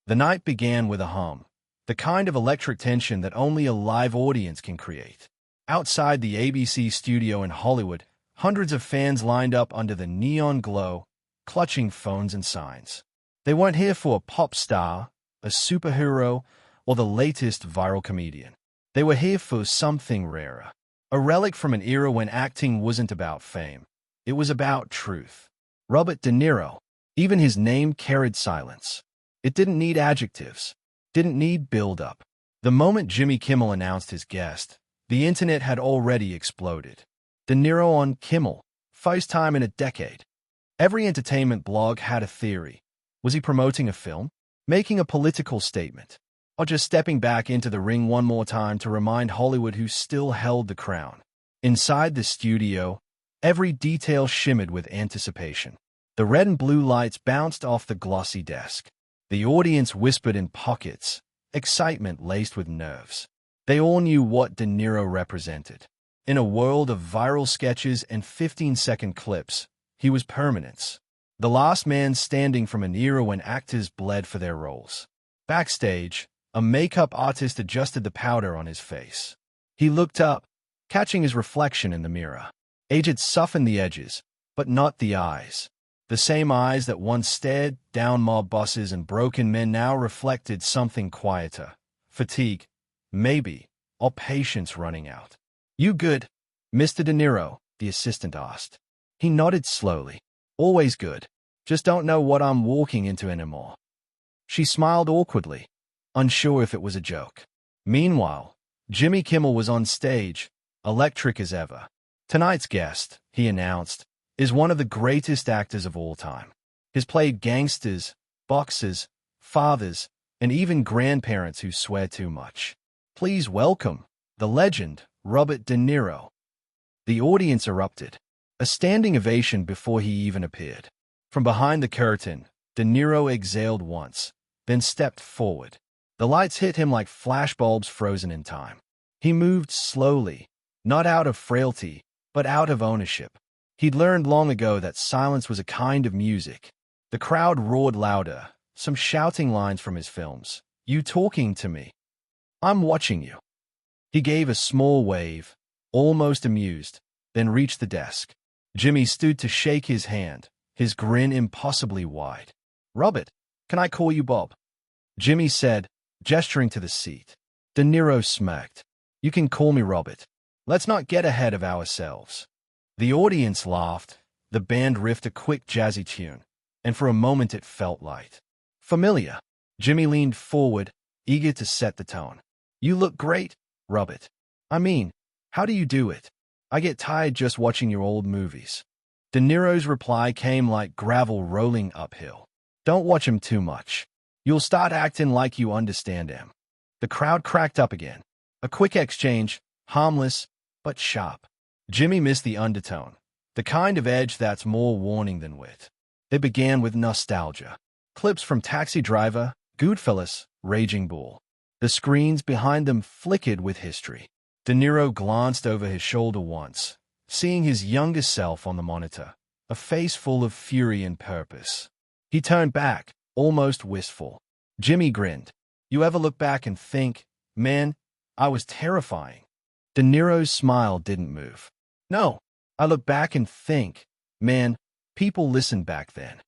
The night began with a hum, the kind of electric tension that only a live audience can create. Outside the ABC studio in Hollywood, hundreds of fans lined up under the neon glow, clutching phones and signs. They weren't here for a pop star, a superhero, or the latest viral comedian. They were here for something rarer, a relic from an era when acting wasn't about fame. It was about truth. Robert De Niro, even his name carried silence. It didn't need adjectives, didn't need build-up. The moment Jimmy Kimmel announced his guest, the internet had already exploded. De Niro on Kimmel, first time in a decade. Every entertainment blog had a theory. Was he promoting a film? Making a political statement? Or just stepping back into the ring one more time to remind Hollywood who still held the crown? Inside the studio, every detail shimmered with anticipation. The red and blue lights bounced off the glossy desk. The audience whispered in pockets, excitement laced with nerves. They all knew what De Niro represented. In a world of viral sketches and 15-second clips, he was permanence. The last man standing from an era when actors bled for their roles. Backstage, a makeup artist adjusted the powder on his face. He looked up, catching his reflection in the mirror. Age had softened the edges, but not the eyes. The same eyes that once stared down mob bosses and broken men now reflected something quieter. Fatigue, maybe, or patience running out. "You good, Mr. De Niro?" the assistant asked. He nodded slowly. "Always good. Just don't know what I'm walking into anymore." She smiled awkwardly, unsure if it was a joke. Meanwhile, Jimmy Kimmel was on stage, electric as ever. "Tonight's guest," he announced, "is one of the greatest actors of all time. He's played gangsters, boxers, fathers, and even grandparents who swear too much. Please welcome the legend, Robert De Niro." The audience erupted, a standing ovation before he even appeared. From behind the curtain, De Niro exhaled once, then stepped forward. The lights hit him like flashbulbs frozen in time. He moved slowly, not out of frailty, but out of ownership. He'd learned long ago that silence was a kind of music. The crowd roared louder, some shouting lines from his films. "You talking to me? I'm watching you." He gave a small wave, almost amused, then reached the desk. Jimmy stood to shake his hand, his grin impossibly wide. "Robert, can I call you Bob?" Jimmy said, gesturing to the seat. De Niro smirked. "You can call me Robert. Let's not get ahead of ourselves." The audience laughed. The band riffed a quick jazzy tune, and for a moment it felt light. Familiar. Jimmy leaned forward, eager to set the tone. "You look great, Robert. I mean, how do you do it? I get tired just watching your old movies." De Niro's reply came like gravel rolling uphill. "Don't watch him too much. You'll start acting like you understand him." The crowd cracked up again. A quick exchange, harmless, but sharp. Jimmy missed the undertone, the kind of edge that's more warning than wit. They began with nostalgia. Clips from Taxi Driver, Goodfellas, Raging Bull. The screens behind them flickered with history. De Niro glanced over his shoulder once, seeing his younger self on the monitor, a face full of fury and purpose. He turned back, almost wistful. Jimmy grinned. "You ever look back and think, man, I was terrifying?" De Niro's smile didn't move. "No, I look back and think, man, people listened back then."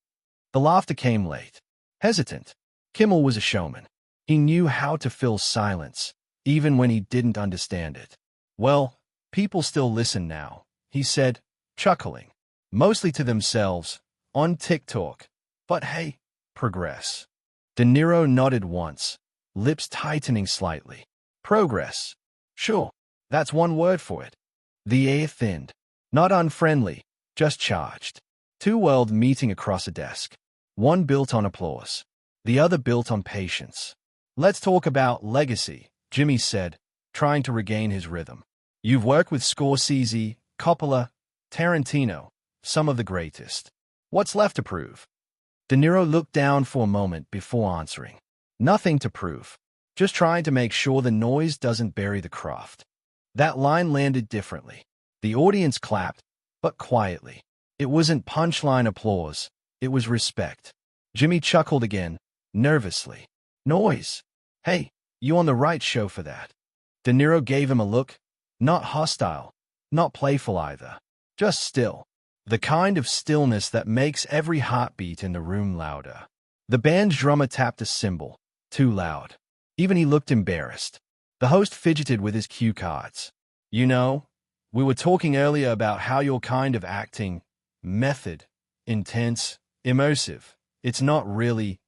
The laughter came late, hesitant. Kimmel was a showman. He knew how to fill silence, even when he didn't understand it. "Well, people still listen now," he said, chuckling. "Mostly to themselves, on TikTok. But hey, progress." De Niro nodded once, lips tightening slightly. "Progress. Sure, that's one word for it." The air thinned. Not unfriendly, just charged. Two worlds meeting across a desk. One built on applause, the other built on patience. "Let's talk about legacy," Jimmy said, trying to regain his rhythm. "You've worked with Scorsese, Coppola, Tarantino, some of the greatest. What's left to prove?" De Niro looked down for a moment before answering. "Nothing to prove. Just trying to make sure the noise doesn't bury the craft." That line landed differently. The audience clapped, but quietly. It wasn't punchline applause. It was respect. Jimmy chuckled again, nervously. Noise. Hey, you on the right show for that. De Niro gave him a look, not hostile, not playful either, just still. The kind of stillness that makes every heartbeat in the room louder. The band's drummer tapped a cymbal, too loud. Even he looked embarrassed. The host fidgeted with his cue cards. You know, we were talking earlier about how your kind of acting, method, intense, immersive, it's not really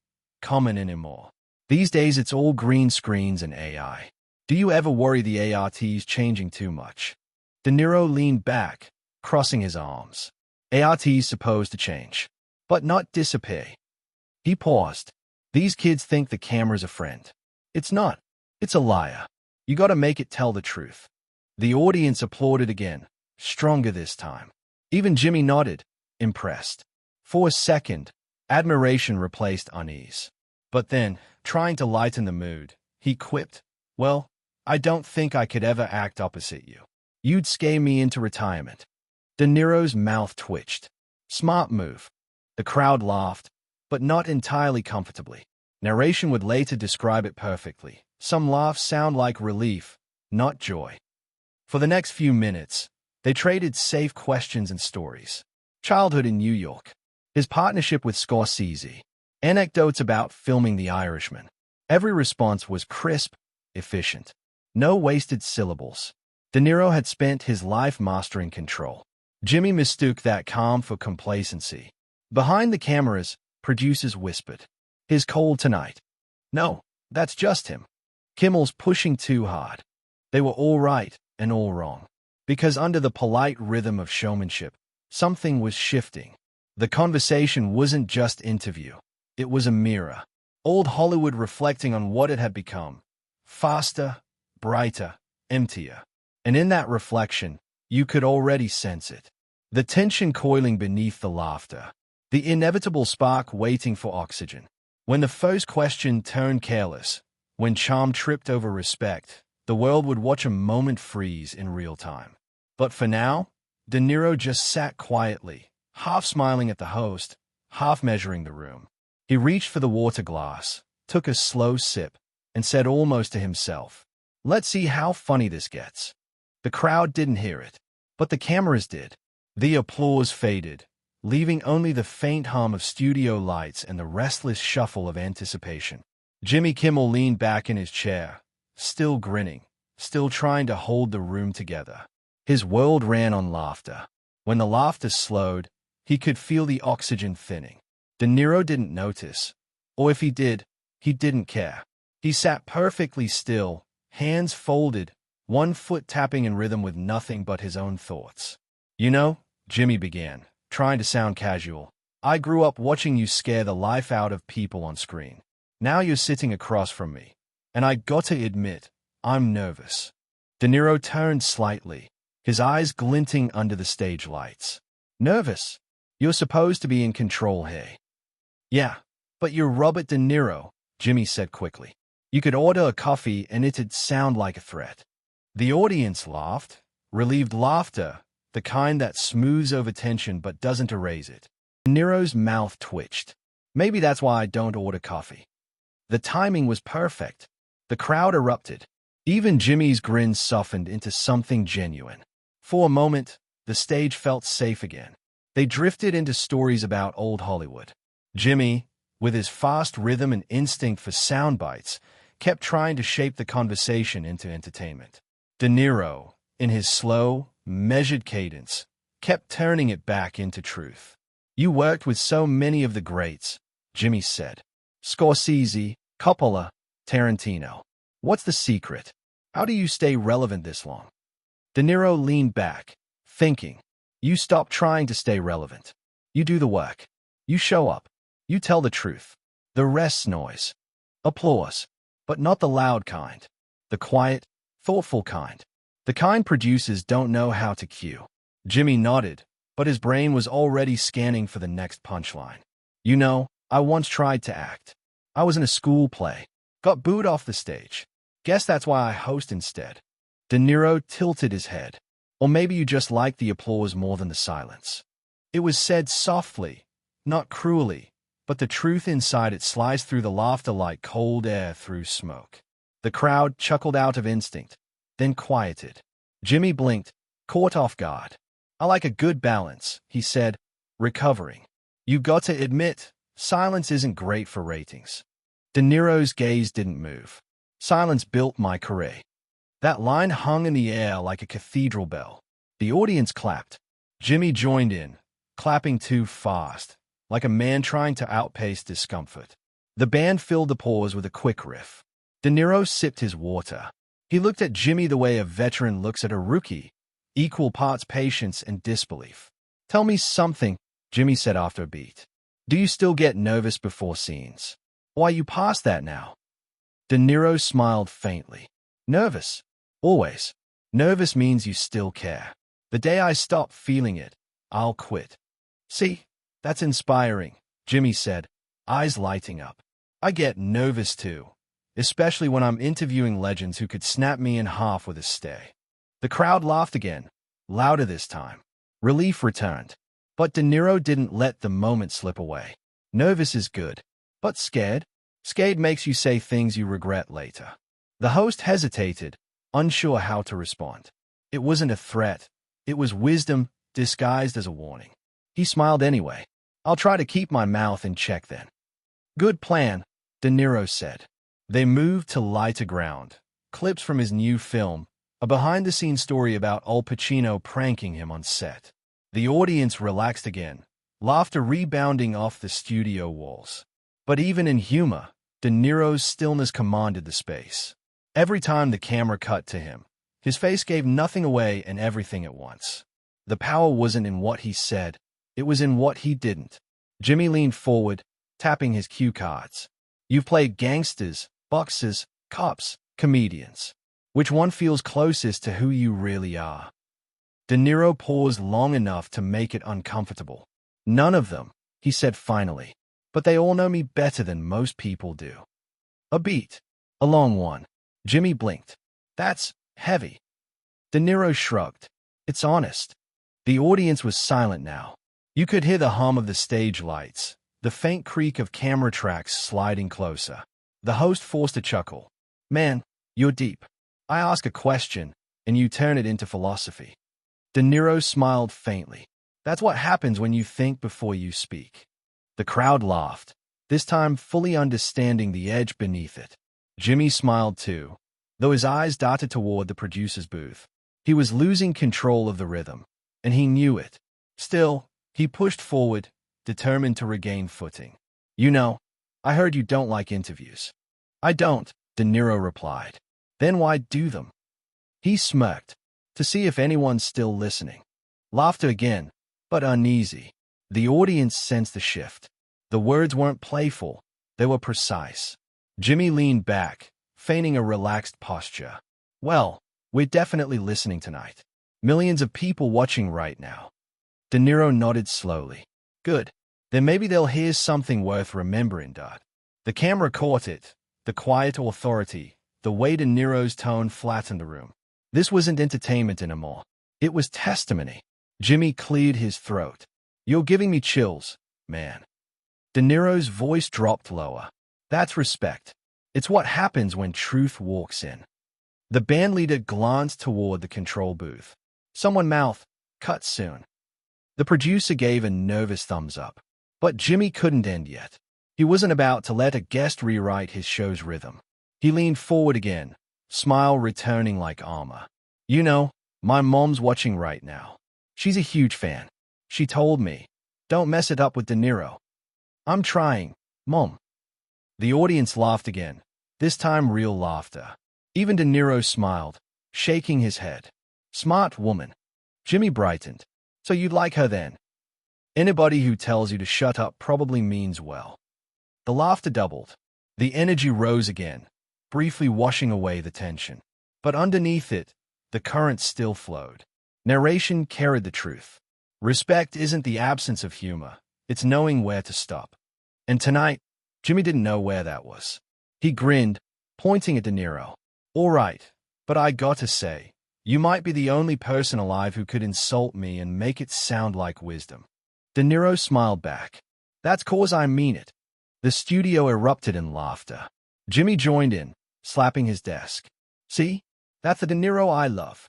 common anymore. These days it's all green screens and AI. Do you ever worry the ART's changing too much? De Niro leaned back, crossing his arms. ART's supposed to change, but not disappear. He paused. These kids think the camera's a friend. It's not. It's a liar. You gotta make it tell the truth. The audience applauded again, stronger this time. Even Jimmy nodded, impressed. For a second, admiration replaced unease. But then, trying to lighten the mood, he quipped, "Well, I don't think I could ever act opposite you. You'd scare me into retirement." De Niro's mouth twitched. Smart move. The crowd laughed, but not entirely comfortably. Narration would later describe it perfectly. Some laughs sound like relief, not joy. For the next few minutes, they traded safe questions and stories. Childhood in New York. His partnership with Scorsese. Anecdotes about filming The Irishman. Every response was crisp, efficient. No wasted syllables. De Niro had spent his life mastering control. Jimmy mistook that calm for complacency. Behind the cameras, producers whispered, "His cold tonight." No, that's just him. Kimmel's pushing too hard. They were all right and all wrong. Because under the polite rhythm of showmanship, something was shifting. The conversation wasn't just interview. It was a mirror. Old Hollywood reflecting on what it had become. Faster, brighter, emptier. And in that reflection, you could already sense it. The tension coiling beneath the laughter. The inevitable spark waiting for oxygen. When the first question turned careless, when charm tripped over respect, the world would watch a moment freeze in real time. But for now, De Niro just sat quietly, half smiling at the host, half measuring the room. He reached for the water glass, took a slow sip, and said almost to himself, "Let's see how funny this gets." The crowd didn't hear it, but the cameras did. The applause faded, leaving only the faint hum of studio lights and the restless shuffle of anticipation. Jimmy Kimmel leaned back in his chair, still grinning, still trying to hold the room together. His world ran on laughter. When the laughter slowed, he could feel the oxygen thinning. De Niro didn't notice, or if he did, he didn't care. He sat perfectly still, hands folded, one foot tapping in rhythm with nothing but his own thoughts. "You know," Jimmy began, trying to sound casual, "I grew up watching you scare the life out of people on screen. Now you're sitting across from me, and I got to admit, I'm nervous." De Niro turned slightly, his eyes glinting under the stage lights. "Nervous? You're supposed to be in control here." "Yeah, but you're Robert De Niro," Jimmy said quickly. "You could order a coffee and it'd sound like a threat." The audience laughed, relieved laughter, the kind that smooths over tension but doesn't erase it. De Niro's mouth twitched. "Maybe that's why I don't order coffee." The timing was perfect. The crowd erupted. Even Jimmy's grin softened into something genuine. For a moment, the stage felt safe again. They drifted into stories about old Hollywood. Jimmy, with his fast rhythm and instinct for sound bites, kept trying to shape the conversation into entertainment. De Niro, in his slow, measured cadence, kept turning it back into truth. "You worked with so many of the greats," Jimmy said. "Scorsese, Coppola, Tarantino. What's the secret? How do you stay relevant this long?" De Niro leaned back, thinking. "You stop trying to stay relevant. You do the work. You show up. You tell the truth. The rest's noise. Applause. But not the loud kind. The quiet, thoughtful kind. The kind producers don't know how to cue." Jimmy nodded, but his brain was already scanning for the next punchline. "You know, I once tried to act. I was in a school play. Got booed off the stage. Guess that's why I host instead." De Niro tilted his head. "Or maybe you just like the applause more than the silence." It was said softly, not cruelly, but the truth inside it sliced through the laughter like cold air through smoke. The crowd chuckled out of instinct, then quieted. Jimmy blinked, caught off guard. "I like a good balance," he said, recovering. "You got to admit, silence isn't great for ratings." De Niro's gaze didn't move. "Silence built my career." That line hung in the air like a cathedral bell. The audience clapped. Jimmy joined in, clapping too fast, like a man trying to outpace discomfort. The band filled the pause with a quick riff. De Niro sipped his water. He looked at Jimmy the way a veteran looks at a rookie, equal parts patience and disbelief. "Tell me something," Jimmy said after a beat. "Do you still get nervous before scenes? Why, you past that now." De Niro smiled faintly. "Nervous? Always. Nervous means you still care. The day I stop feeling it, I'll quit." "See? That's inspiring," Jimmy said, eyes lighting up. "I get nervous too, especially when I'm interviewing legends who could snap me in half with a stare." The crowd laughed again, louder this time. Relief returned. But De Niro didn't let the moment slip away. "Nervous is good. But scared? Scared makes you say things you regret later." The host hesitated, unsure how to respond. It wasn't a threat. It was wisdom disguised as a warning. He smiled anyway. "I'll try to keep my mouth in check then." "Good plan," De Niro said. They moved to lighter ground. Clips from his new film, a behind-the-scenes story about Al Pacino pranking him on set. The audience relaxed again, laughter rebounding off the studio walls. But even in humor, De Niro's stillness commanded the space. Every time the camera cut to him, his face gave nothing away and everything at once. The power wasn't in what he said, it was in what he didn't. Jimmy leaned forward, tapping his cue cards. "You've played gangsters, boxers, cops, comedians. Which one feels closest to who you really are?" De Niro paused long enough to make it uncomfortable. "None of them," he said finally. "But they all know me better than most people do." A beat. A long one. Jimmy blinked. "That's heavy." De Niro shrugged. "It's honest." The audience was silent now. You could hear the hum of the stage lights, the faint creak of camera tracks sliding closer. The host forced a chuckle. "Man, you're deep. I ask a question, and you turn it into philosophy." De Niro smiled faintly. "That's what happens when you think before you speak." The crowd laughed, this time fully understanding the edge beneath it. Jimmy smiled too, though his eyes darted toward the producer's booth. He was losing control of the rhythm, and he knew it. Still, he pushed forward, determined to regain footing. "You know, I heard you don't like interviews." "I don't," De Niro replied. "Then why do them?" He smirked, to see if anyone's still listening. Laughter again, but uneasy. The audience sensed the shift. The words weren't playful, they were precise. Jimmy leaned back, feigning a relaxed posture. "Well, we're definitely listening tonight. Millions of people watching right now." De Niro nodded slowly. "Good. Then maybe they'll hear something worth remembering, Dot." The camera caught it, the quiet authority, the way De Niro's tone flattened the room. This wasn't entertainment anymore. It was testimony. Jimmy cleared his throat. "You're giving me chills, man." De Niro's voice dropped lower. "That's respect. It's what happens when truth walks in." The bandleader glanced toward the control booth. Someone mouthed, "Cut soon." The producer gave a nervous thumbs up. But Jimmy couldn't end yet. He wasn't about to let a guest rewrite his show's rhythm. He leaned forward again, smile returning like armor. "You know, my mom's watching right now. She's a huge fan. She told me, don't mess it up with De Niro." "I'm trying, Mom." The audience laughed again, this time real laughter. Even De Niro smiled, shaking his head. "Smart woman." Jimmy brightened. "So you'd like her then?" "Anybody who tells you to shut up probably means well." The laughter doubled. The energy rose again, briefly washing away the tension. But underneath it, the current still flowed. Narration carried the truth. Respect isn't the absence of humor, it's knowing where to stop. And tonight, Jimmy didn't know where that was. He grinned, pointing at De Niro. "All right, but I gotta say, you might be the only person alive who could insult me and make it sound like wisdom." De Niro smiled back. "That's 'cause I mean it." The studio erupted in laughter. Jimmy joined in, slapping his desk. See? That's the De Niro I love.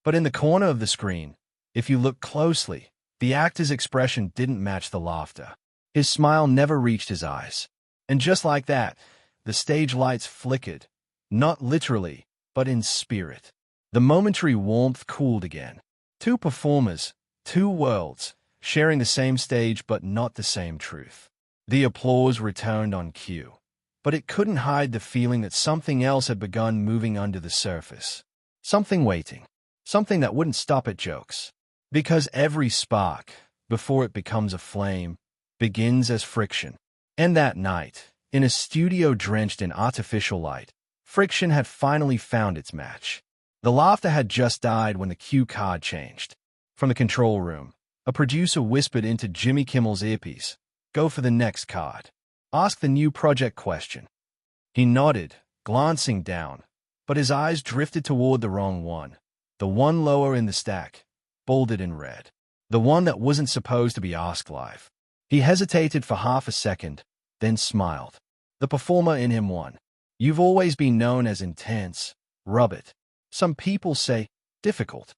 But in the corner of the screen, if you look closely, the actor's expression didn't match the laughter. His smile never reached his eyes. And just like that, the stage lights flickered, not literally, but in spirit. The momentary warmth cooled again. Two performers, two worlds, sharing the same stage but not the same truth. The applause returned on cue, but it couldn't hide the feeling that something else had begun moving under the surface. Something waiting. Something that wouldn't stop at jokes. Because every spark, before it becomes a flame, begins as friction. And that night, in a studio drenched in artificial light, friction had finally found its match. The laughter had just died when the cue card changed. From the control room, a producer whispered into Jimmy Kimmel's earpiece, "Go for the next card. Ask the new project question." He nodded, glancing down, but his eyes drifted toward the wrong one. The one lower in the stack, bolded in red. The one that wasn't supposed to be asked live. He hesitated for half a second, then smiled. The performer in him won. "You've always been known as intense, Robert. Some people say difficult."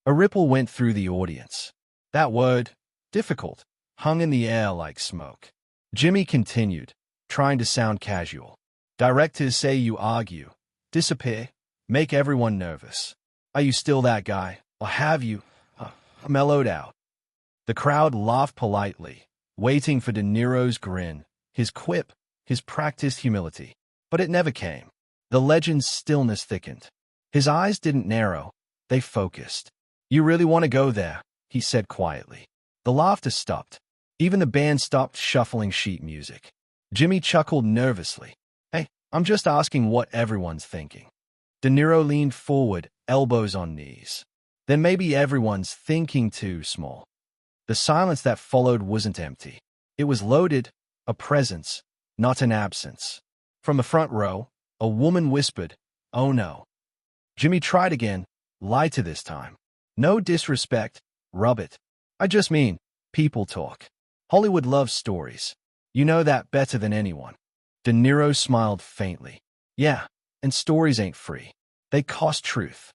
A ripple went through the audience. That word, difficult, hung in the air like smoke. Jimmy continued, trying to sound casual. "Directors say you argue, disappear, make everyone nervous. Are you still that guy, or have you mellowed out?" The crowd laughed politely, waiting for De Niro's grin, his quip, his practiced humility. But it never came. The legend's stillness thickened. His eyes didn't narrow, they focused. "You really want to go there?" he said quietly. The laughter stopped. Even the band stopped shuffling sheet music. Jimmy chuckled nervously. "Hey, I'm just asking what everyone's thinking." De Niro leaned forward, elbows on knees. "Then maybe everyone's thinking too small." The silence that followed wasn't empty. It was loaded, a presence, not an absence. From the front row, a woman whispered, "Oh no." Jimmy tried again, lighter this time. "No disrespect, Robert. I just mean, people talk. Hollywood loves stories. You know that better than anyone." De Niro smiled faintly. "Yeah, and stories ain't free. They cost truth."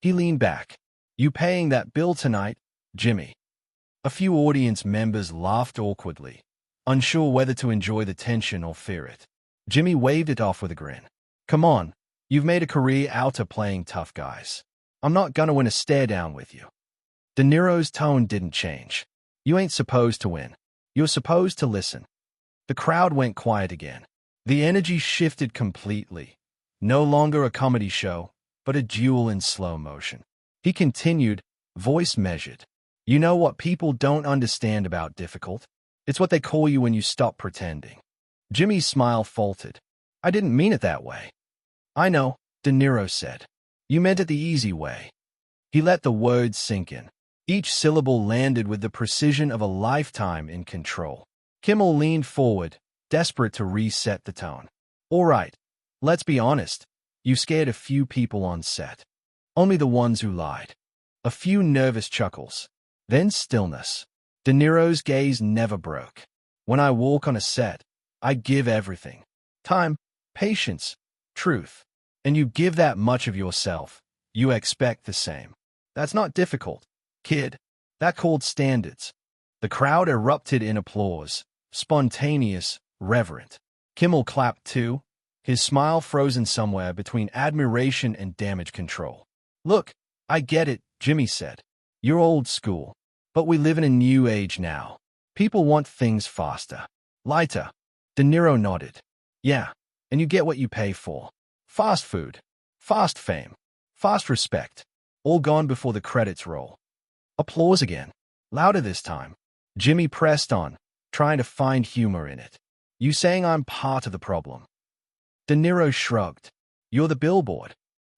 He leaned back. "You paying that bill tonight, Jimmy?" A few audience members laughed awkwardly, unsure whether to enjoy the tension or fear it. Jimmy waved it off with a grin. "Come on, you've made a career out of playing tough guys. I'm not gonna win a stare-down with you." De Niro's tone didn't change. "You ain't supposed to win. You're supposed to listen." The crowd went quiet again. The energy shifted completely. No longer a comedy show, but a duel in slow motion. He continued, voice measured. "You know what people don't understand about difficult? It's what they call you when you stop pretending." Jimmy's smile faltered. "I didn't mean it that way." "I know," De Niro said. "You meant it the easy way." He let the words sink in. Each syllable landed with the precision of a lifetime in control. Kimmel leaned forward, desperate to reset the tone. "All right, let's be honest. You scared a few people on set. Only the ones who lied." A few nervous chuckles. Then stillness. De Niro's gaze never broke. "When I walk on a set, I give everything. Time, patience, truth. And you give that much of yourself, you expect the same. That's not difficult, kid. That called standards." The crowd erupted in applause, spontaneous, reverent. Kimmel clapped too, his smile frozen somewhere between admiration and damage control. "Look, I get it," Jimmy said. "You're old school. But we live in a new age now. People want things faster. Lighter." De Niro nodded. "Yeah, and you get what you pay for. Fast food, fast fame, fast respect. All gone before the credits roll." Applause again. Louder this time. Jimmy pressed on, trying to find humor in it. "You saying I'm part of the problem?" De Niro shrugged. "You're the billboard."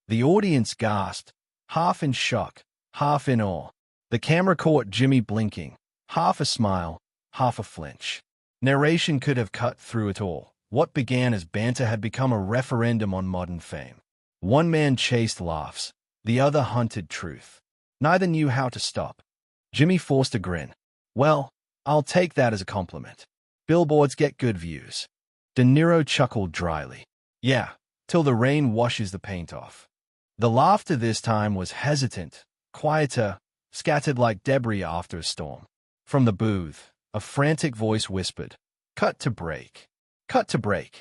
The audience gasped, half in shock, half in awe. The camera caught Jimmy blinking, half a smile, half a flinch. Narration could have cut through it all. What began as banter had become a referendum on modern fame. One man chased laughs, the other hunted truth. Neither knew how to stop. Jimmy forced a grin. "Well, I'll take that as a compliment. Billboards get good views. De Niro chuckled dryly. Yeah, till the rain washes the paint off. The laughter this time was hesitant, quieter, scattered like debris after a storm. From the booth, a frantic voice whispered, "Cut to break. Cut to break."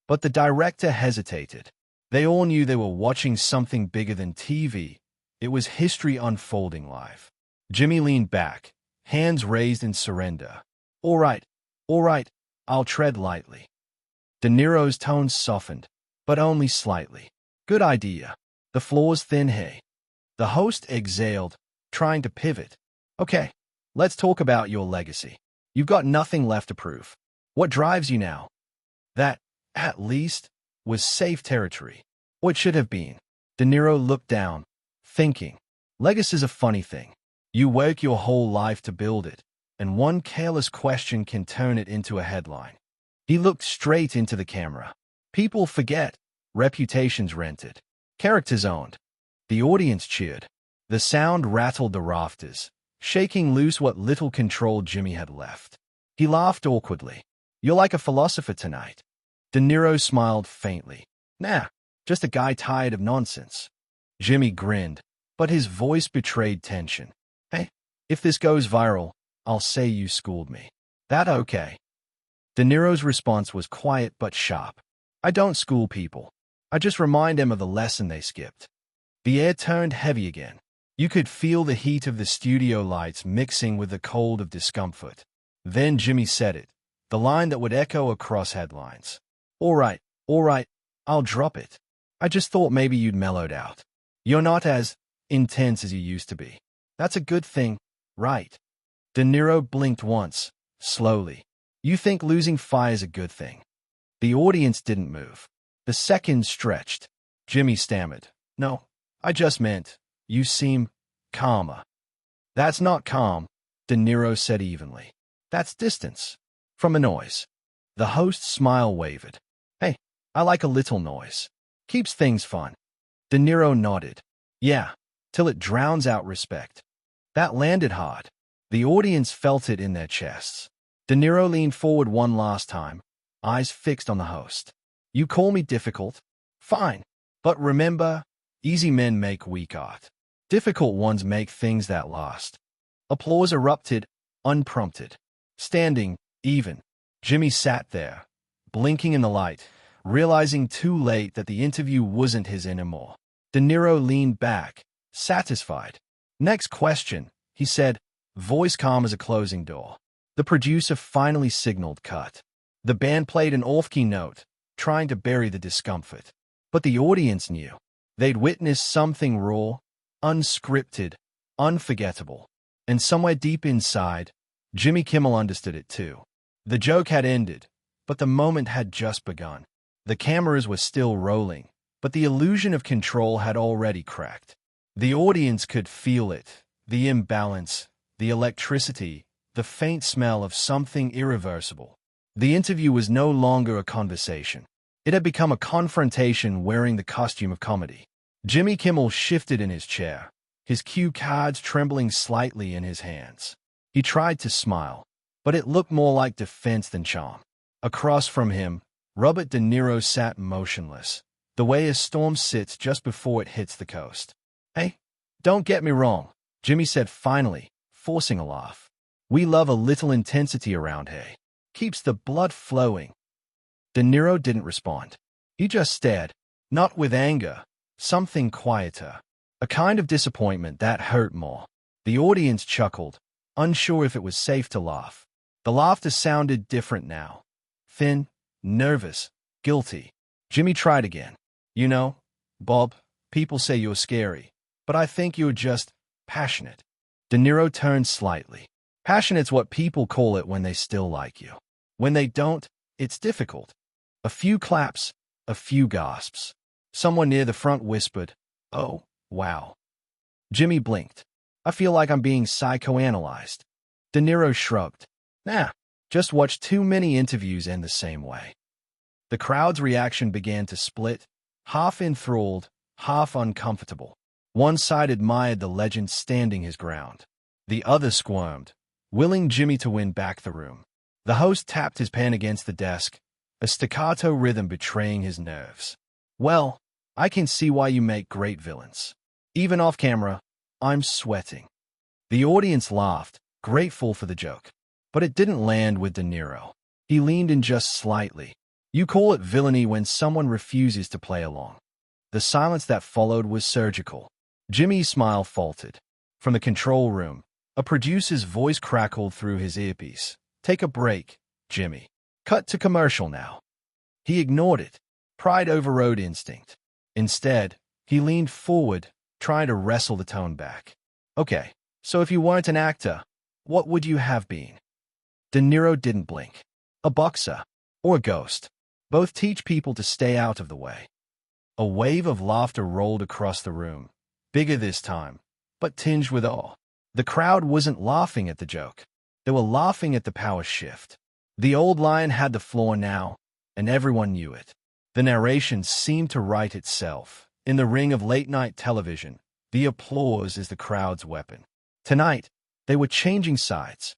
But the director hesitated. They all knew they were watching something bigger than TV. It was history unfolding live. Jimmy leaned back, hands raised in surrender. All right, I'll tread lightly." De Niro's tone softened, but only slightly. "Good idea. The floor's thin, hey." The host exhaled, trying to pivot. "Okay, let's talk about your legacy. You've got nothing left to prove. What drives you now?" That, at least, was safe territory. Or it should have been. De Niro looked down, thinking. Legacy's a funny thing. You work your whole life to build it, and one careless question can turn it into a headline. He looked straight into the camera. People forget. Reputations rented. Characters owned. The audience cheered. The sound rattled the rafters, shaking loose what little control Jimmy had left. He laughed awkwardly. "You're like a philosopher tonight." De Niro smiled faintly. "Nah, just a guy tired of nonsense." Jimmy grinned, but his voice betrayed tension. "Hey, if this goes viral, I'll say you schooled me. That okay?" De Niro's response was quiet but sharp. "I don't school people. I just remind them of the lesson they skipped." The air turned heavy again. You could feel the heat of the studio lights mixing with the cold of discomfort. Then Jimmy said it, the line that would echo across headlines. All right, I'll drop it. I just thought maybe you'd mellowed out. You're not as intense as you used to be. That's a good thing, right?" De Niro blinked once, slowly. "You think losing fire's a good thing?" The audience didn't move. The seconds stretched. Jimmy stammered. "No, I just meant, you seem calmer." "That's not calm," De Niro said evenly. "That's distance. From a noise." The host's smile wavered. "Hey, I like a little noise. Keeps things fun." De Niro nodded. "Yeah, till it drowns out respect." That landed hard. The audience felt it in their chests. De Niro leaned forward one last time, eyes fixed on the host. "You call me difficult? Fine. But remember, easy men make weak art. Difficult ones make things that last." Applause erupted, unprompted. Standing, even, Jimmy sat there, blinking in the light, realizing too late that the interview wasn't his anymore. De Niro leaned back, satisfied. "Next question," he said, voice calm as a closing door. The producer finally signaled cut. The band played an off-key note, trying to bury the discomfort. But the audience knew. They'd witnessed something raw, unscripted, unforgettable. And somewhere deep inside, Jimmy Kimmel understood it too. The joke had ended, but the moment had just begun. The cameras were still rolling, but the illusion of control had already cracked. The audience could feel it, the imbalance, the electricity, the faint smell of something irreversible. The interview was no longer a conversation. It had become a confrontation wearing the costume of comedy. Jimmy Kimmel shifted in his chair, his cue cards trembling slightly in his hands. He tried to smile, but it looked more like defense than charm. Across from him, Robert De Niro sat motionless, the way a storm sits just before it hits the coast. "Hey, don't get me wrong," Jimmy said finally, forcing a laugh. "We love a little intensity around here. Keeps the blood flowing." De Niro didn't respond. He just stared, not with anger, something quieter, a kind of disappointment that hurt more. The audience chuckled, unsure if it was safe to laugh. The laughter sounded different now. Thin, nervous, guilty. Jimmy tried again. "You know, Bob, people say you're scary, but I think you're just passionate." De Niro turned slightly. "Passionate's what people call it when they still like you. When they don't, it's difficult." A few claps, a few gasps. Someone near the front whispered, "Oh, wow." Jimmy blinked. "I feel like I'm being psychoanalyzed." De Niro shrugged. "Nah, just watched too many interviews end the same way." The crowd's reaction began to split, half enthralled, half uncomfortable. One side admired the legend standing his ground. The other squirmed, willing Jimmy to win back the room. The host tapped his pen against the desk, a staccato rhythm betraying his nerves. Well, I can see why you make great villains. Even off camera, I'm sweating. The audience laughed, grateful for the joke. But it didn't land with De Niro. He leaned in just slightly. You call it villainy when someone refuses to play along. The silence that followed was surgical. Jimmy's smile faltered. From the control room, a producer's voice crackled through his earpiece. Take a break, Jimmy. Cut to commercial now. He ignored it. Pride overrode instinct. Instead, he leaned forward, trying to wrestle the tone back. Okay, so if you weren't an actor, what would you have been? De Niro didn't blink. A boxer, or a ghost. Both teach people to stay out of the way. A wave of laughter rolled across the room, bigger this time, but tinged with awe. The crowd wasn't laughing at the joke. They were laughing at the power shift. The old lion had the floor now, and everyone knew it. The narration seemed to write itself. In the ring of late-night television, the applause is the crowd's weapon. Tonight, they were changing sides.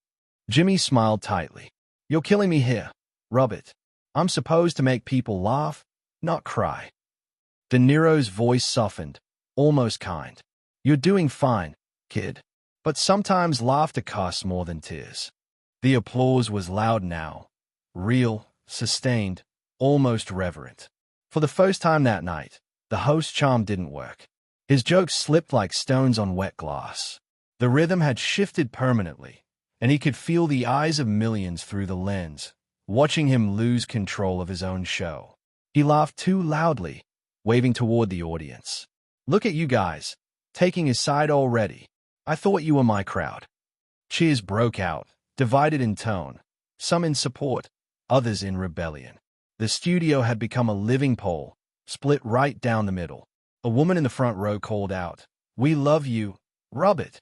Jimmy smiled tightly. You're killing me here, Robert. I'm supposed to make people laugh, not cry. De Niro's voice softened, almost kind. You're doing fine, kid. But sometimes laughter costs more than tears. The applause was loud now. Real, sustained, almost reverent. For the first time that night, the host's charm didn't work. His jokes slipped like stones on wet glass. The rhythm had shifted permanently, and he could feel the eyes of millions through the lens, watching him lose control of his own show. He laughed too loudly, waving toward the audience. Look at you guys, taking his side already. I thought you were my crowd. Cheers broke out, divided in tone, some in support, others in rebellion. The studio had become a living poll, split right down the middle. A woman in the front row called out, "We love you, Robert."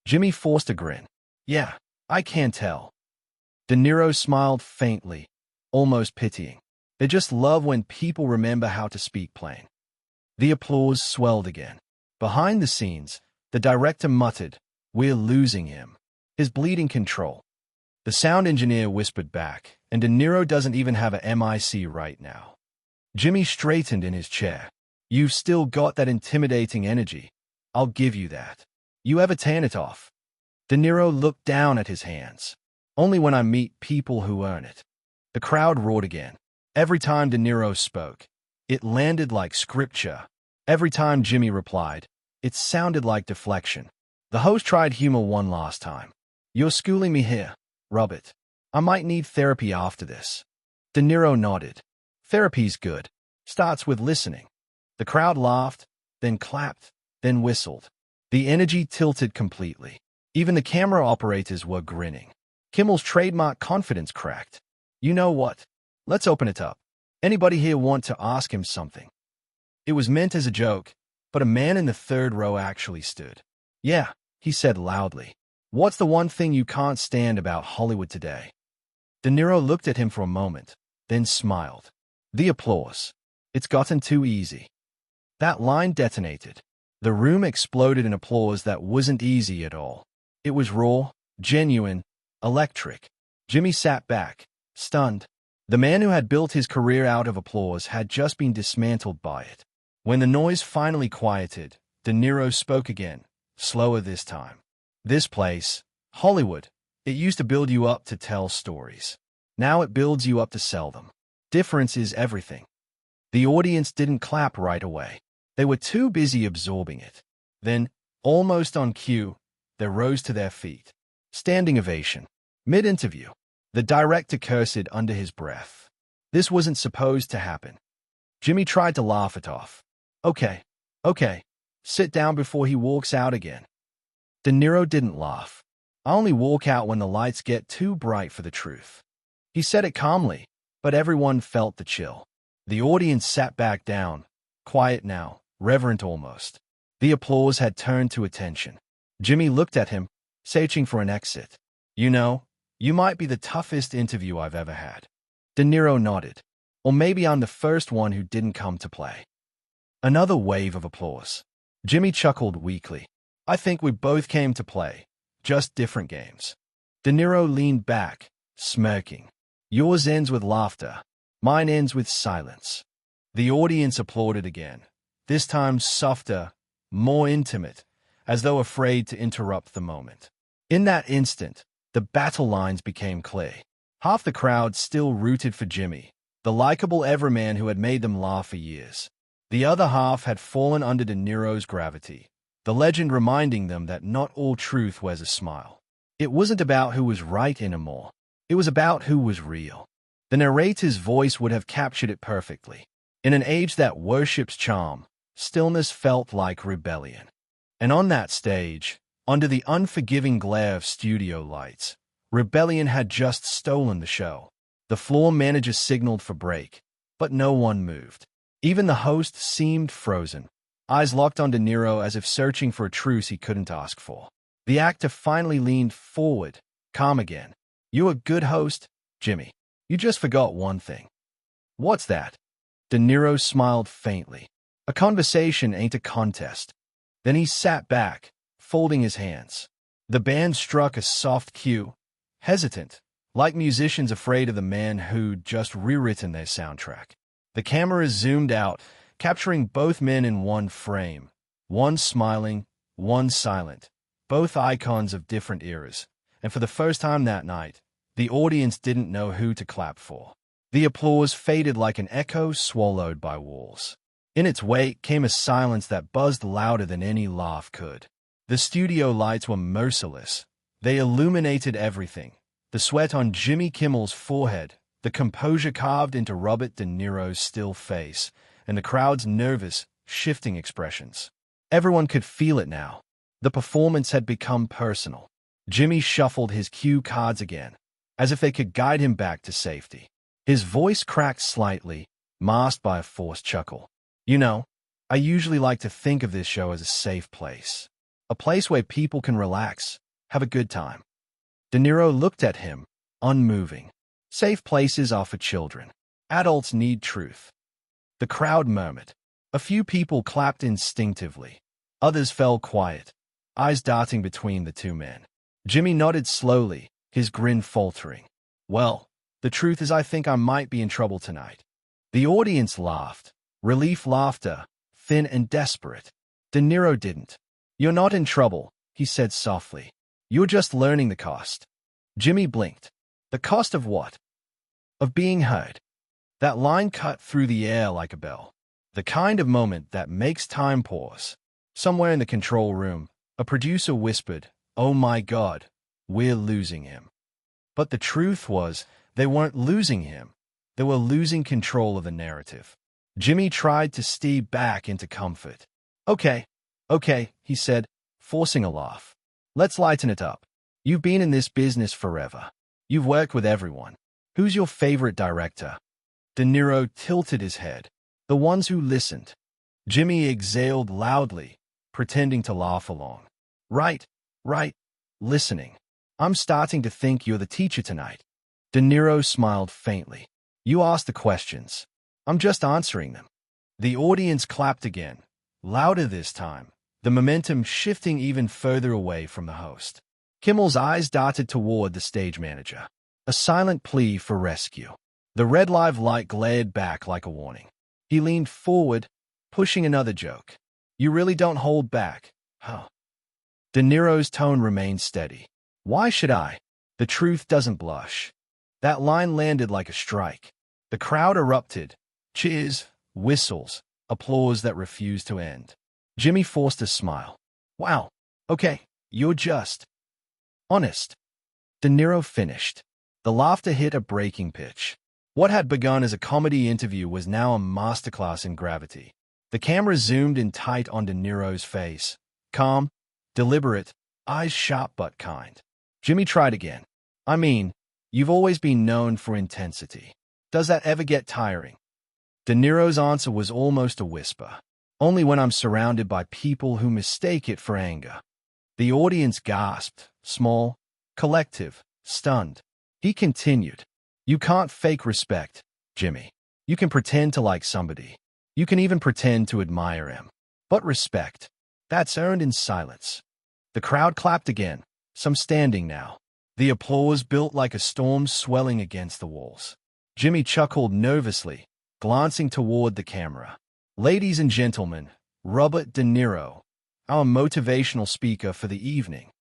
Jimmy forced a grin. Yeah, I can tell. De Niro smiled faintly, almost pitying. They just love when people remember how to speak plain. The applause swelled again. Behind the scenes, the director muttered, "We're losing him. His bleeding control." The sound engineer whispered back, and De Niro doesn't even have a MIC right now. Jimmy straightened in his chair. You've still got that intimidating energy. I'll give you that. You ever tan it off? De Niro looked down at his hands. Only when I meet people who earn it. The crowd roared again. Every time De Niro spoke, it landed like scripture. Every time Jimmy replied, it sounded like deflection. The host tried humor one last time. You're schooling me here, Robert. I might need therapy after this. De Niro nodded. Therapy's good. Starts with listening. The crowd laughed, then clapped, then whistled. The energy tilted completely. Even the camera operators were grinning. Kimmel's trademark confidence cracked. You know what? Let's open it up. Anybody here want to ask him something? It was meant as a joke, but a man in the third row actually stood. Yeah, he said loudly. What's the one thing you can't stand about Hollywood today? De Niro looked at him for a moment, then smiled. The applause. It's gotten too easy. That line detonated. The room exploded in applause that wasn't easy at all. It was raw, genuine, electric. Jimmy sat back, stunned. The man who had built his career out of applause had just been dismantled by it. When the noise finally quieted, De Niro spoke again, slower this time. This place, Hollywood, it used to build you up to tell stories. Now it builds you up to sell them. Difference is everything. The audience didn't clap right away. They were too busy absorbing it. Then, almost on cue, they rose to their feet. Standing ovation. Mid-interview, the director cursed under his breath. This wasn't supposed to happen. Jimmy tried to laugh it off. Okay. Sit down before he walks out again. De Niro didn't laugh. I only walk out when the lights get too bright for the truth. He said it calmly, but everyone felt the chill. The audience sat back down, quiet now, reverent almost. The applause had turned to attention. Jimmy looked at him, searching for an exit. You know, you might be the toughest interview I've ever had. De Niro nodded. Or maybe I'm the first one who didn't come to play. Another wave of applause. Jimmy chuckled weakly. I think we both came to play, just different games. De Niro leaned back, smirking. Yours ends with laughter. Mine ends with silence. The audience applauded again, this time softer, more intimate, as though afraid to interrupt the moment. In that instant, the battle lines became clear. Half the crowd still rooted for Jimmy, the likable everyman who had made them laugh for years. The other half had fallen under De Niro's gravity, the legend reminding them that not all truth wears a smile. It wasn't about who was right anymore. It was about who was real. The narrator's voice would have captured it perfectly. In an age that worships charm, stillness felt like rebellion. And on that stage, under the unforgiving glare of studio lights, rebellion had just stolen the show. The floor manager signaled for break, but no one moved. Even the host seemed frozen, eyes locked on De Niro as if searching for a truce he couldn't ask for. The actor finally leaned forward, calm again. "You a good host, Jimmy. You just forgot one thing." "What's that?" De Niro smiled faintly. "A conversation ain't a contest." Then he sat back, folding his hands. The band struck a soft cue, hesitant, like musicians afraid of the man who'd just rewritten their soundtrack. The camera zoomed out, capturing both men in one frame, one smiling, one silent, both icons of different eras, and for the first time that night, the audience didn't know who to clap for. The applause faded like an echo swallowed by walls. In its wake came a silence that buzzed louder than any laugh could. The studio lights were merciless. They illuminated everything. The sweat on Jimmy Kimmel's forehead, the composure carved into Robert De Niro's still face, and the crowd's nervous, shifting expressions. Everyone could feel it now. The performance had become personal. Jimmy shuffled his cue cards again, as if they could guide him back to safety. His voice cracked slightly, masked by a forced chuckle. "You know, I usually like to think of this show as a safe place. A place where people can relax, have a good time." De Niro looked at him, unmoving. "Safe places are for children. Adults need truth." The crowd murmured. A few people clapped instinctively. Others fell quiet, eyes darting between the two men. Jimmy nodded slowly, his grin faltering. "Well, the truth is I think I might be in trouble tonight." The audience laughed. Relief laughter, thin and desperate. De Niro didn't. "You're not in trouble," he said softly. "You're just learning the cost." Jimmy blinked. "The cost of what?" "Of being heard." That line cut through the air like a bell. The kind of moment that makes time pause. Somewhere in the control room, a producer whispered, "Oh my God, we're losing him." But the truth was, they weren't losing him. They were losing control of the narrative. Jimmy tried to steer back into comfort. Okay, he said, forcing a laugh. "Let's lighten it up. You've been in this business forever. You've worked with everyone. Who's your favorite director?" De Niro tilted his head. "The ones who listened." Jimmy exhaled loudly, pretending to laugh along. Right, listening. "I'm starting to think you're the teacher tonight." De Niro smiled faintly. "You asked the questions. I'm just answering them." The audience clapped again, louder this time, the momentum shifting even further away from the host. Kimmel's eyes darted toward the stage manager, a silent plea for rescue. The red live light glared back like a warning. He leaned forward, pushing another joke. "You really don't hold back, huh?" De Niro's tone remained steady. "Why should I? The truth doesn't blush." That line landed like a strike. The crowd erupted. Cheers, whistles, applause that refused to end. Jimmy forced a smile. "Wow, okay, you're just honest." De Niro finished. The laughter hit a breaking pitch. What had begun as a comedy interview was now a masterclass in gravity. The camera zoomed in tight on De Niro's face. Calm, deliberate, eyes sharp but kind. Jimmy tried again. "I mean, you've always been known for intensity. Does that ever get tiring?" De Niro's answer was almost a whisper. "Only when I'm surrounded by people who mistake it for anger." The audience gasped, small, collective, stunned. He continued. "You can't fake respect, Jimmy. You can pretend to like somebody. You can even pretend to admire him. But respect, that's earned in silence." The crowd clapped again, some standing now. The applause built like a storm swelling against the walls. Jimmy chuckled nervously, glancing toward the camera. Ladies and gentlemen, Robert De Niro, our motivational speaker for the evening.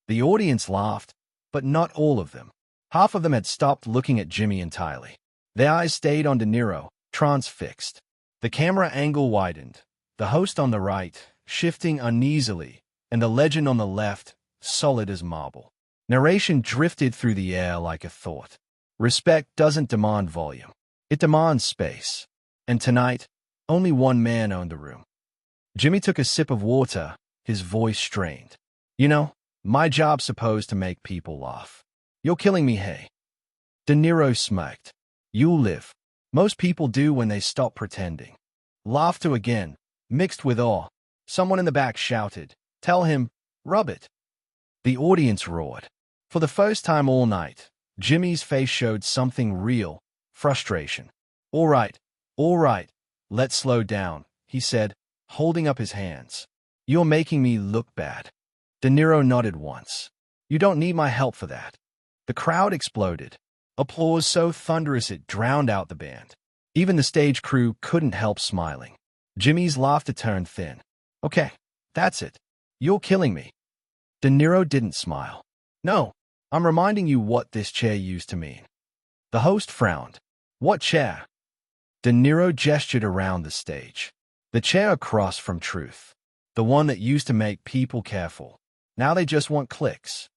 The audience laughed, but not all of them. Half of them had stopped looking at Jimmy entirely. Their eyes stayed on De Niro, transfixed. The camera angle widened, the host on the right, shifting uneasily, and the legend on the left, solid as marble. Narration drifted through the air like a thought. Respect doesn't demand volume. It demands space. And tonight, only one man owned the room. Jimmy took a sip of water, his voice strained. You know, my job's supposed to make people laugh. You're killing me, hey. De Niro smirked. You'll live. Most people do when they stop pretending. Laughter again, mixed with awe. Someone in the back shouted, Tell him, rub it. The audience roared. For the first time all night, Jimmy's face showed something real, frustration. All right, let's slow down, he said, holding up his hands. You're making me look bad. De Niro nodded once. You don't need my help for that. The crowd exploded. Applause so thunderous it drowned out the band. Even the stage crew couldn't help smiling. Jimmy's laughter turned thin. Okay, that's it. You're killing me. De Niro didn't smile. No, I'm reminding you what this chair used to mean. The host frowned. What chair? De Niro gestured around the stage. The chair across from truth. The one that used to make people careful. Now they just want clicks.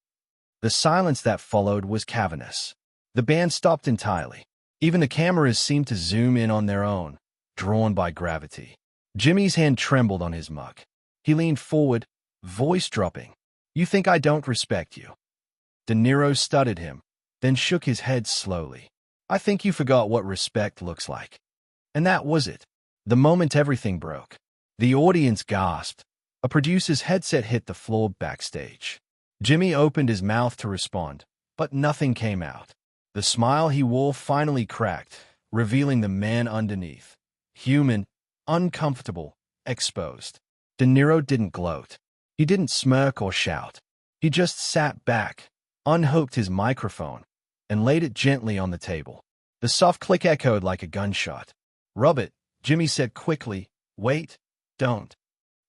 The silence that followed was cavernous. The band stopped entirely. Even the cameras seemed to zoom in on their own, drawn by gravity. Jimmy's hand trembled on his mug. He leaned forward, voice dropping. You think I don't respect you? De Niro studied him, then shook his head slowly. I think you forgot what respect looks like. And that was it. The moment everything broke. The audience gasped. A producer's headset hit the floor backstage. Jimmy opened his mouth to respond, but nothing came out. The smile he wore finally cracked, revealing the man underneath. Human, uncomfortable, exposed. De Niro didn't gloat. He didn't smirk or shout. He just sat back, unhooked his microphone, and laid it gently on the table. The soft click echoed like a gunshot. Rub it, Jimmy said quickly. Wait, don't.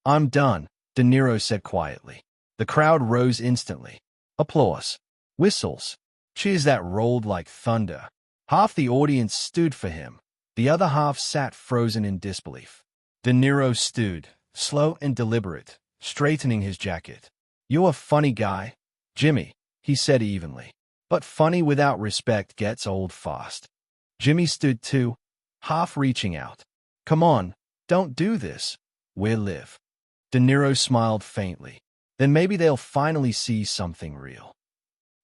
I'm done, De Niro said quietly. The crowd rose instantly. Applause. Whistles. Cheers that rolled like thunder. Half the audience stood for him. The other half sat frozen in disbelief. De Niro stood, slow and deliberate, straightening his jacket. You're a funny guy, Jimmy, he said evenly. But funny without respect gets old fast. Jimmy stood too, half reaching out. Come on, don't do this. We'll live. De Niro smiled faintly. Then maybe they'll finally see something real.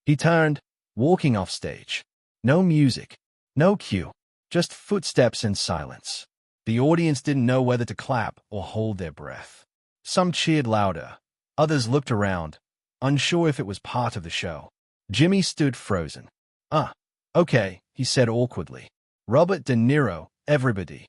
He turned, walking off stage. No music, no cue, just footsteps and silence. The audience didn't know whether to clap or hold their breath. Some cheered louder. Others looked around, unsure if it was part of the show. Jimmy stood frozen. Okay, he said awkwardly. Robert De Niro, everybody.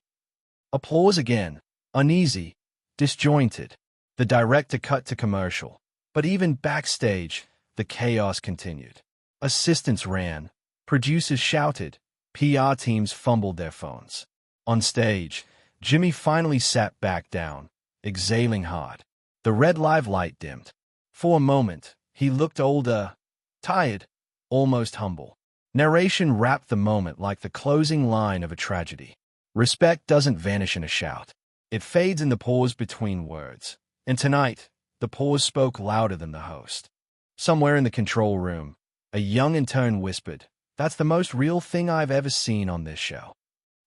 Applause again, uneasy, disjointed. The director cut to commercial. But even backstage, the chaos continued. Assistants ran. Producers shouted. PR teams fumbled their phones. On stage, Jimmy finally sat back down, exhaling hard. The red live light dimmed. For a moment, he looked older, tired, almost humble. Narration wrapped the moment like the closing line of a tragedy. Respect doesn't vanish in a shout. It fades in the pause between words. And tonight, the pause spoke louder than the host. Somewhere in the control room, a young intern whispered, "That's the most real thing I've ever seen on this show."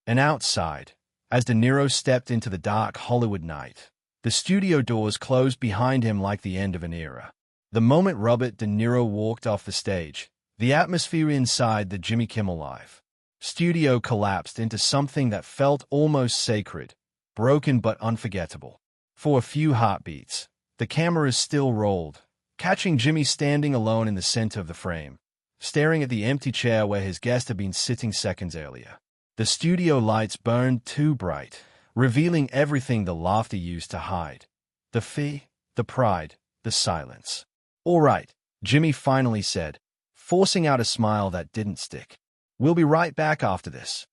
And outside, as De Niro stepped into the dark Hollywood night, the studio doors closed behind him like the end of an era. The moment Robert De Niro walked off the stage, the atmosphere inside the Jimmy Kimmel Live studio collapsed into something that felt almost sacred, broken but unforgettable. For a few heartbeats, the cameras still rolled, catching Jimmy standing alone in the center of the frame, staring at the empty chair where his guest had been sitting seconds earlier. The studio lights burned too bright, revealing everything the laughter used to hide. The fear, the pride, the silence. "All right," Jimmy finally said, forcing out a smile that didn't stick. "We'll be right back after this."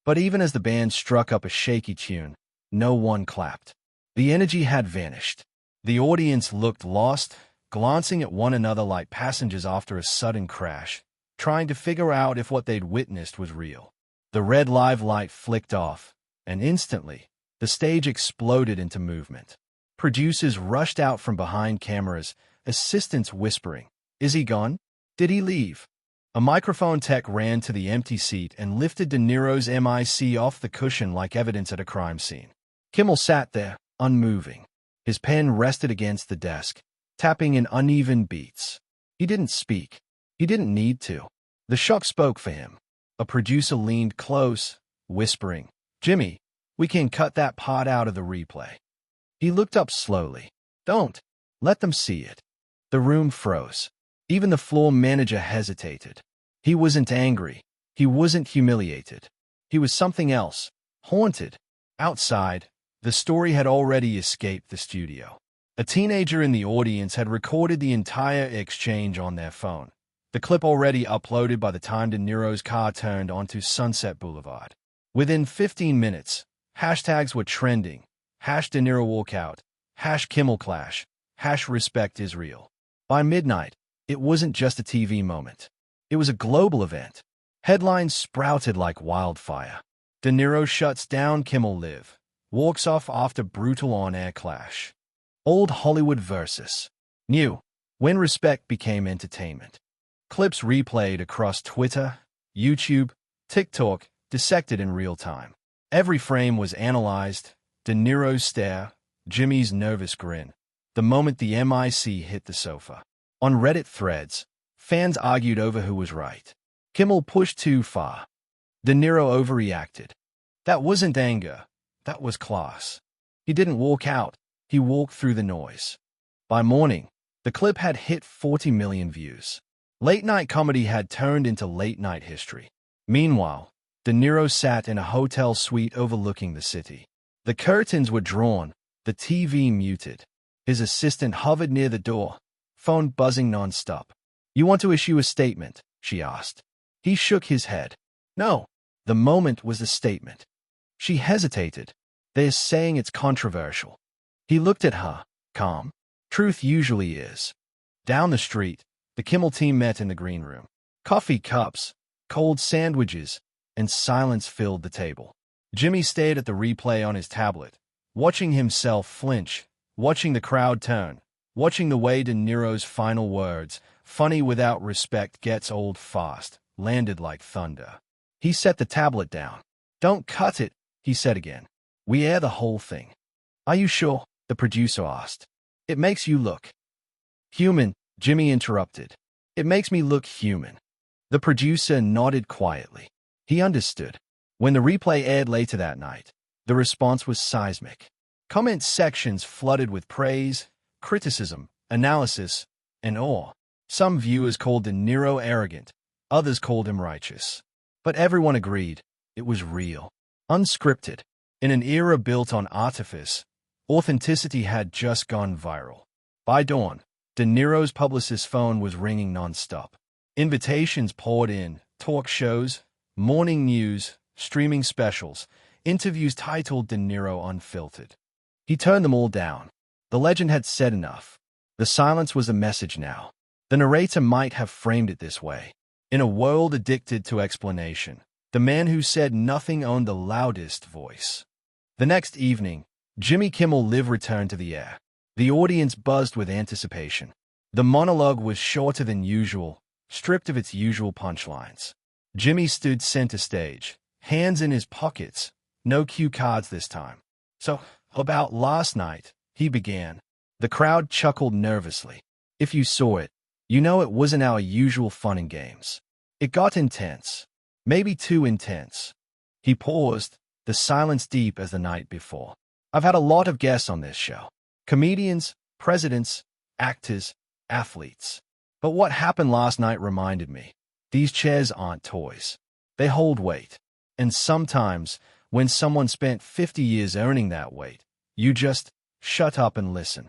But even as the band struck up a shaky tune, no one clapped. The energy had vanished. The audience looked lost, glancing at one another like passengers after a sudden crash, trying to figure out if what they'd witnessed was real. The red live light flicked off, and instantly, the stage exploded into movement. Producers rushed out from behind cameras, assistants whispering, "Is he gone? Did he leave?" A microphone tech ran to the empty seat and lifted De Niro's mic off the cushion like evidence at a crime scene. Kimmel sat there, unmoving. His pen rested against the desk, tapping in uneven beats. He didn't speak. He didn't need to. The shock spoke for him. A producer leaned close, whispering, "Jimmy, we can cut that part out of the replay." He looked up slowly. "Don't. Let them see it." The room froze. Even the floor manager hesitated. He wasn't angry. He wasn't humiliated. He was something else, haunted. Outside, the story had already escaped the studio. A teenager in the audience had recorded the entire exchange on their phone, the clip already uploaded by the time De Niro's car turned onto Sunset Boulevard. Within 15 minutes, hashtags were trending. #De Niro walkout, #Kimmel clash, #respect Israel. By midnight, it wasn't just a TV moment. It was a global event. Headlines sprouted like wildfire. De Niro shuts down Kimmel Live, walks off after brutal on-air clash. Old Hollywood versus new, when respect became entertainment. Clips replayed across Twitter, YouTube, TikTok, dissected in real time. Every frame was analyzed. De Niro's stare, Jimmy's nervous grin, the moment the mic hit the sofa. On Reddit threads, fans argued over who was right. Kimmel pushed too far. De Niro overreacted. That wasn't anger. That was class. He didn't walk out. He walked through the noise. By morning, the clip had hit 40 million views. Late-night comedy had turned into late-night history. Meanwhile, De Niro sat in a hotel suite overlooking the city. The curtains were drawn, the TV muted. His assistant hovered near the door, phone buzzing nonstop. "You want to issue a statement?" she asked. He shook his head. "No." The moment was the statement. She hesitated. "They're saying it's controversial." He looked at her, calm. Truth usually is. Down the street, the Kimmel team met in the green room. Coffee cups, cold sandwiches, and silence filled the table. Jimmy stared at the replay on his tablet, watching himself flinch, watching the crowd turn, watching the way De Niro's final words, "funny without respect gets old fast," landed like thunder. He set the tablet down. "Don't cut it," he said again. "We air the whole thing." "Are you sure?" the producer asked. "It makes you look human," Jimmy interrupted. "It makes me look human." The producer nodded quietly. He understood. When the replay aired later that night, the response was seismic. Comment sections flooded with praise, criticism, analysis, and awe. Some viewers called De Niro arrogant, others called him righteous. But everyone agreed it was real, unscripted. In an era built on artifice, authenticity had just gone viral. By dawn, De Niro's publicist's phone was ringing nonstop. Invitations poured in, talk shows, morning news, streaming specials, interviews titled De Niro Unfiltered. He turned them all down. The legend had said enough. The silence was a message now. The narrator might have framed it this way. In a world addicted to explanation, the man who said nothing owned the loudest voice. The next evening, Jimmy Kimmel Live returned to the air. The audience buzzed with anticipation. The monologue was shorter than usual, stripped of its usual punchlines. Jimmy stood center stage, hands in his pockets, no cue cards this time. "So, about last night," he began. The crowd chuckled nervously. "If you saw it, you know it wasn't our usual fun and games. It got intense. Maybe too intense." He paused, the silence deep as the night before. "I've had a lot of guests on this show. Comedians, presidents, actors, athletes. But what happened last night reminded me. These chairs aren't toys. They hold weight. And sometimes, when someone spent 50 years earning that weight, you just shut up and listen."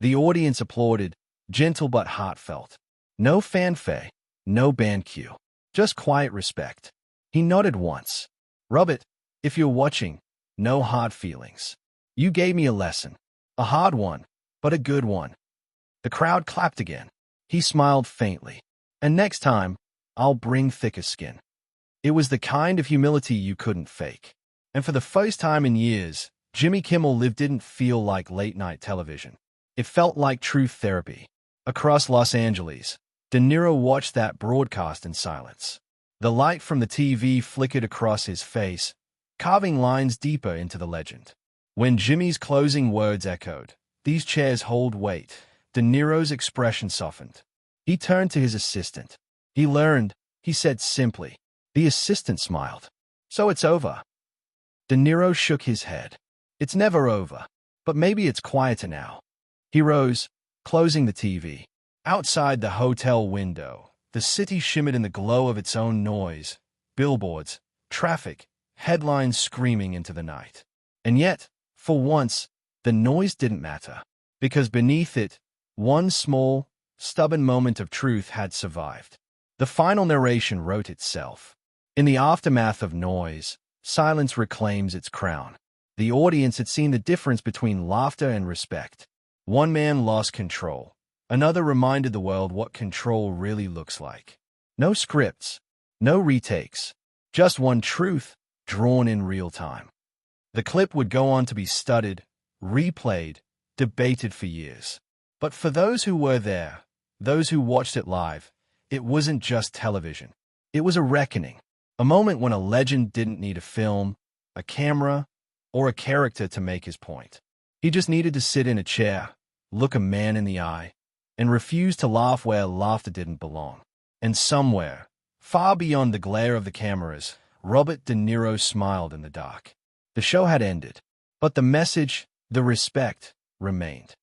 The audience applauded, gentle but heartfelt. No fanfare, No band cue. Just quiet respect. He nodded once. Robert, if you're watching, no hard feelings. You gave me a lesson. A hard one, but a good one. The crowd clapped again. He smiled faintly. And next time, I'll bring thicker skin. It was the kind of humility you couldn't fake. And for the first time in years, Jimmy Kimmel Live didn't feel like late-night television. It felt like true therapy. Across Los Angeles, De Niro watched that broadcast in silence. The light from the TV flickered across his face, carving lines deeper into the legend. When Jimmy's closing words echoed, "These chairs hold weight," De Niro's expression softened. He turned to his assistant. "He learned," he said simply. The assistant smiled. "So it's over." De Niro shook his head. "It's never over, but maybe it's quieter now." He rose, closing the TV. Outside the hotel window, the city shimmered in the glow of its own noise, billboards, traffic, headlines screaming into the night. And yet, for once, the noise didn't matter, because beneath it, one small, stubborn moment of truth had survived. The final narration wrote itself. In the aftermath of noise, silence reclaims its crown. The audience had seen the difference between laughter and respect. One man lost control. Another reminded the world what control really looks like. No scripts, no retakes, just one truth drawn in real time. The clip would go on to be studied, replayed, debated for years. But for those who were there, those who watched it live, it wasn't just television. It was a reckoning, a moment when a legend didn't need a film, a camera, or a character to make his point. He just needed to sit in a chair, look a man in the eye, and refuse to laugh where laughter didn't belong. And somewhere, far beyond the glare of the cameras, Robert De Niro smiled in the dark. The show had ended, but the message, the respect, remained.